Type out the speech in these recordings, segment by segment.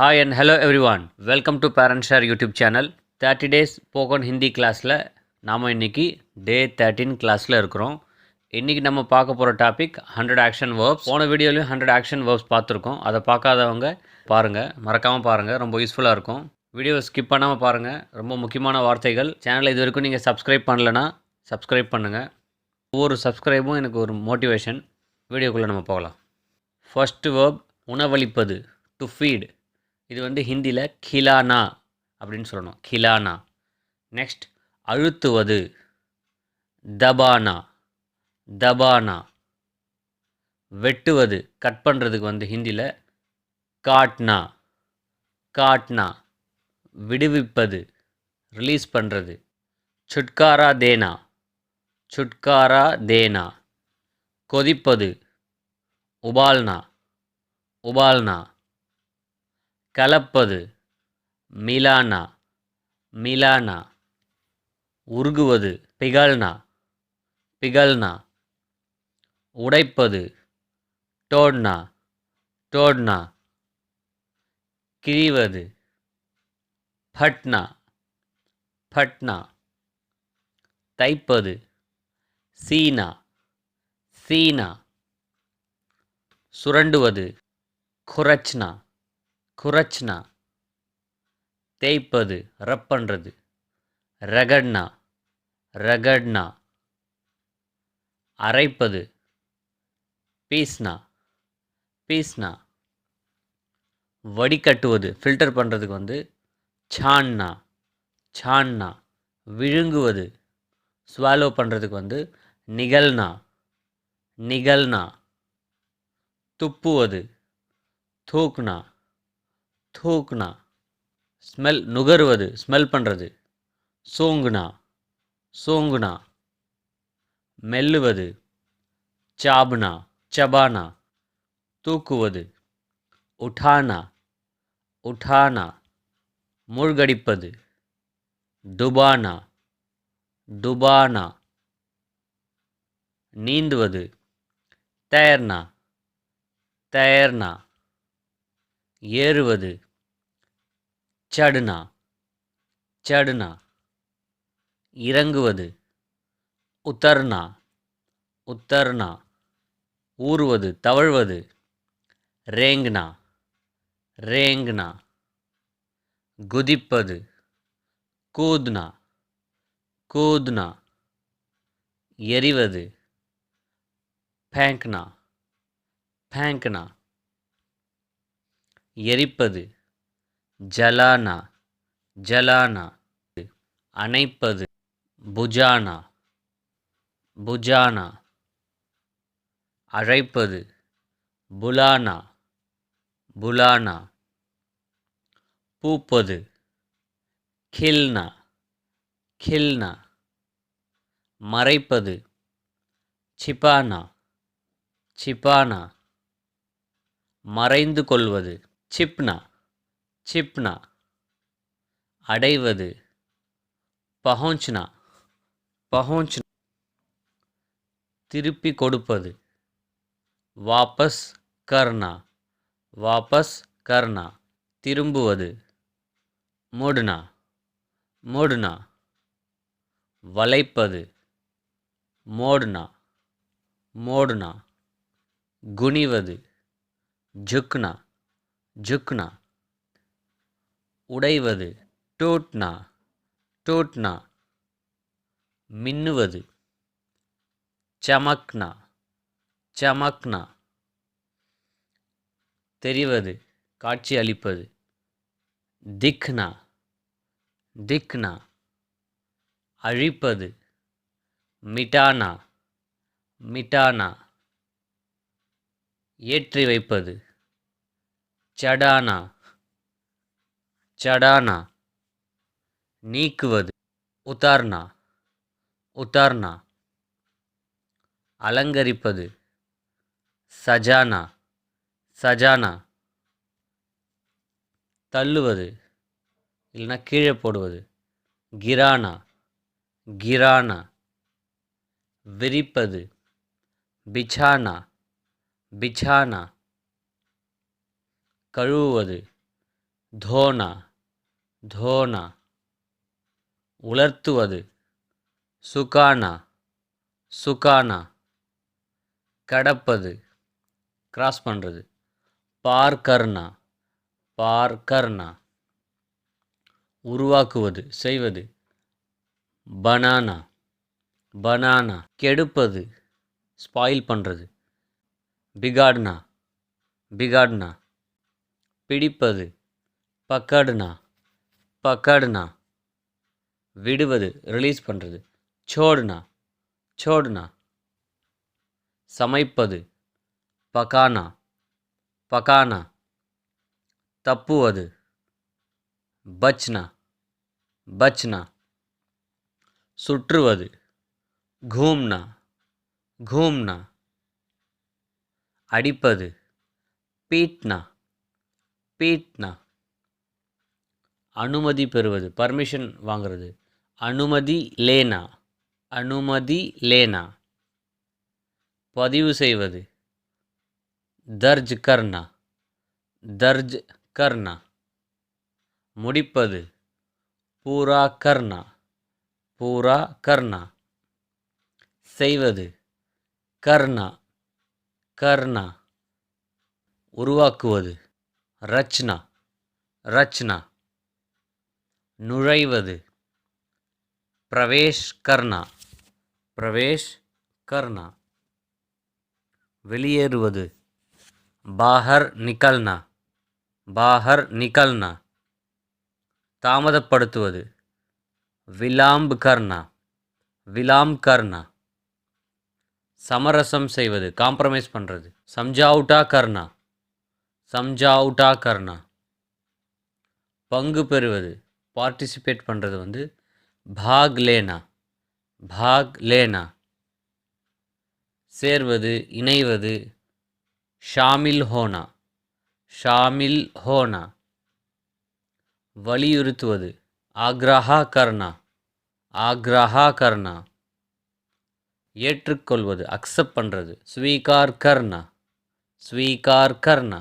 Hi and hello everyone. Welcome to Parent Share YouTube channel. 30 days spoken Hindi கிளாஸில் நாம் இன்னைக்கு டே 13 கிளாஸில் இருக்கிறோம். இன்றைக்கி நம்ம பார்க்க போகிற டாபிக் 100 ஆக்ஷன் வேர்ப்ஸ். போன வீடியோலையும் 100 ஆக்ஷன் வேர்ப்ஸ் பார்த்துருக்கோம். அதை பார்க்காதவங்க பாருங்கள், மறக்காமல் பாருங்கள், ரொம்ப யூஸ்ஃபுல்லாக இருக்கும். வீடியோவை ஸ்கிப் பண்ணாமல் பாருங்கள், ரொம்ப முக்கியமான வார்த்தைகள். சேனலை இது வரைக்கும் நீங்கள் சப்ஸ்கிரைப் பண்ணலைன்னா சப்ஸ்கிரைப் பண்ணுங்கள். ஒவ்வொரு சப்ஸ்கிரைபும் எனக்கு ஒரு மோட்டிவேஷன். வீடியோக்குள்ளே நம்ம போகலாம். ஃபர்ஸ்ட் வேர்ப் உணவளிப்பது, டு ஃபீட். இது வந்து ஹிந்தியில் கிலானா அப்படின்னு சொல்லணும், கிலானா. நெக்ஸ்ட் அழுத்துவது, தபானா, தபானா. வெட்டுவது, கட் பண்ணுறதுக்கு வந்து ஹிந்தியில் காட்னா, காட்னா. விடுவிப்பது, ரிலீஸ் பண்ணுறது, சுட்காரா தேனா, சுட்காரா தேனா. கொதிப்பது, உபால்னா, உபால்னா. கலப்பது, மிலானா, மிலானா. உருகுவது, பிகல்னா, பிகல்னா. உடைப்பது, டோட்னா, டோட்னா. கிழிவது, ஃபட்னா, ஃபட்னா. தைப்பது, சீனா, சீனா. சுரண்டுவது, குரச்னா, குரச்னா. தேய்ப்பது, ரப் பண்ணுறது, ரகட்னா, ரகட்னா. அரைப்பது, பீஸ்னா, பீஸ்னா. வடிகட்டுவது, ஃபில்டர் பண்ணுறதுக்கு வந்து சான்னா, சான்னா. விழுங்குவது, ஸ்வாலோ பண்ணுறதுக்கு வந்து நிகழ்னா, நிகழ்னா. துப்புவது, தூக்குனா, தூக்குனா. ஸ்மெல், நுகருவது, ஸ்மெல் பண்ணுறது, சோங்குனா, சோங்குனா. மெல்லுவது, சாப்னா, சபானா. தூக்குவது, உठाना, உठाना. மூழ்கடிப்பது, டுபானா, டுபானா. நீந்துவது, தैरना, तैरना. ஏறுவது, चढ़ना, चढ़ना. இறங்குவது, उतरना, उतरना. ஊறுவது, தவழ்வது, रेंगना, रेंगना. குதிப்பது, कूदना, कूदना. எறிவது, फेंकना, फेंकना. எரிப்பது, जलाना, जलाना. அணைப்பது, बुझाना, बुझाना. அழைப்பது, बुलाना, बुलाना. பூப்பது, खिलना, खिलना. மறைப்பது, छिपाना, छिपाना. மறைந்து கொள்வது, छिपना, छिपना. அடைவது, पहुंचना, पहुंचना. திருப்பி கொடுப்பது, वापस करना, वापस करना. திரும்புவது, मुड़ना, मुड़ना. வளைப்பது, मोड़ना, मोड़ना. குனிவது, झुकना, झुकना. உடைவது, टूटना, टूटना. மின்னுவது, चमकना, चमकना. தெரிவது, காட்சி அளிப்பது, दिखना, दिखना. அழிப்பது, मिटाना, मिटाना. ஏற்றி வைப்பது, चढ़ाना, चढ़ाना. நீக்குவது, उतारना, उतारना. அலங்கரிப்பது, सजाना, सजाना. தள்ளுவது, இல்லைனா கீழே போடுவது, गिराना, गिराना. விரிப்பது, बिछाना, बिछाना. கழுவுவது, धोना धोना उलर्तुवदु सुकाना सुकाना கடப்பது கிராஸ் பண்ணுறது பார் கர்னா உருவாக்குவது செய்வது பனானா பனானா கெடுப்பது ஸ்பாயில் பண்ணுறது பிகாட்னா பிடிப்பது பக்கடுனா விடுவது ரிலீஸ் பண்ணுறது சோடுனா சமைப்பது பகானா தப்புவது பச்னா சுற்றுவது घूमना அடிப்பது பீட்னா அனுமதி பெறுவது பர்மிஷன் வாங்கிறது அனுமதி லேனா பதிவு செய்வது தர்ஜ் கர்னா முடிப்பது பூரா கர்னா செய்வது கர்னா உருவாக்குவது ரச்னா நுழைவது பிரவேஷ் கர்னா வெளியேறுவது பாஹர் நிகல்னா தாமதப்படுத்துவது விலாம்ப் கர்னா சமரசம் செய்வது காம்ப்ரமைஸ் பண்ணுறது சம்ஜாவுட்டா கர்னா பங்கு பெறுவது பார்ட்டிசிபேட் பண்ணுறது வந்து பாக் லேனா சேர்வது இணைவது ஷாமில் ஹோனா வலியுறுத்துவது ஆக்ரஹா கர்னா ஏற்றுக்கொள்வது அக்செப்ட் பண்ணுறது ஸ்வீகார் கர்னா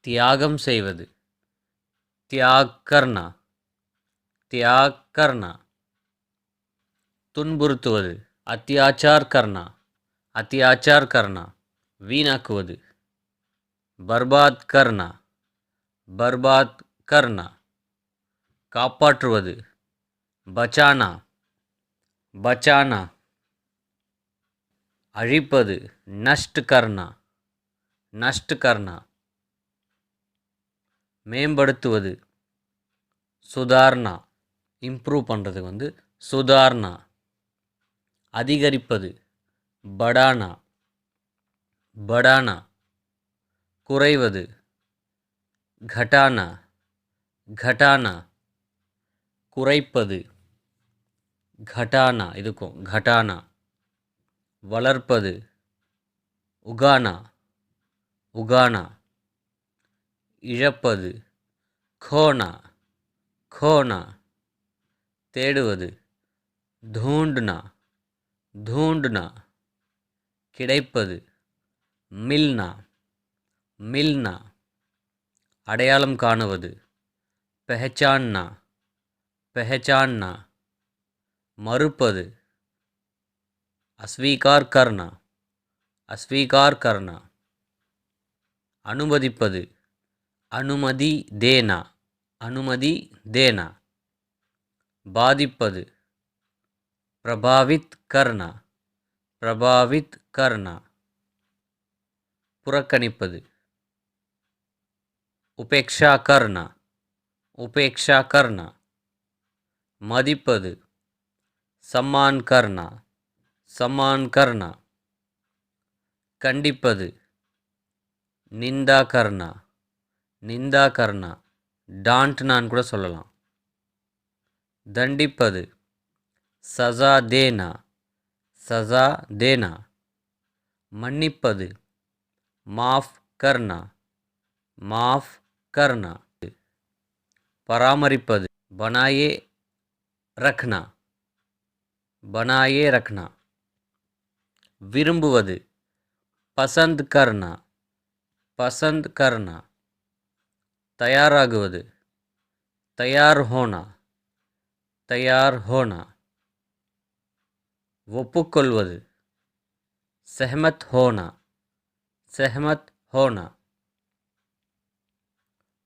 தியாகம் செய்வது தியாக் கர்னா துன்புறுத்துவது அத்தியாச்சார் கர்னா வீணாக்குவது பர்பாத் கர்னா காப்பாற்றுவது பச்சானா அழிப்பது நஷ்ட் கர்னா மேம்படுத்துவது சுதார்னா இம்ப்ரூவ் பண்ணுறது வந்து சுதார்னா அதிகரிப்பது படானா குறைவது கட்டானா குறைப்பது கட்டானா வளர்ப்பது உகானா இழப்பது கோனா தேடுவது தூண்டுனா கிடைப்பது மில்னா அடையாளம் காணுவது பெஹச்சான்னா மறுப்பது அஸ்வீகார் கர்னா அனுமதிப்பது அனுமதி தேனா பாதிப்பது பிரபாவித் கர்னா புறக்கணிப்பது உபேக்ஷா கர்னா மதிப்பது சம்மான் கர்னா கண்டிப்பது நிந்தா கர்னா டாண்ட்னான்னு கூட சொல்லலாம் தண்டிப்பது சஜா தேனா மன்னிப்பது மாஃப் கர்னா பராமரிப்பது பனாயே ரக்னா விரும்புவது பசந்த் கர்னா தயாராகுவது, தயார் ஹோனா, தயார் ஹோனா. ஒப்புக்கொள்வது, सहमत होना, सहमत होना.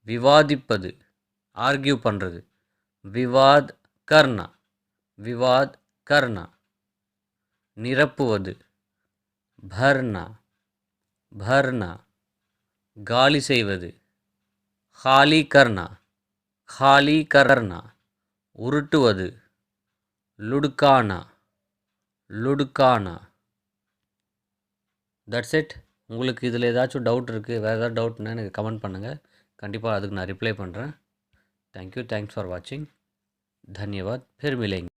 விவாதிப்பது, ஆர்கியூ பண்ணுறது, விவாத் கர்னா, விவாத் கர்னா. நிரப்புவது, भरना, भरना. காலி செய்வது, खाली करना, खाली करना. உருட்டுவது, लुढ़काना, लुढ़काना. That's it. உங்களுக்கு இதில் ஏதாச்சும் டவுட் இருக்குது, வேறு ஏதாவது டவுட்னா எனக்கு கமெண்ட் பண்ணுங்கள். கண்டிப்பாக அதுக்கு நான் ரிப்ளை பண்ணுறேன். தேங்க்யூ, தேங்க்ஸ் ஃபார் வாட்சிங். धन्यवाद. फिर मिलेंगे.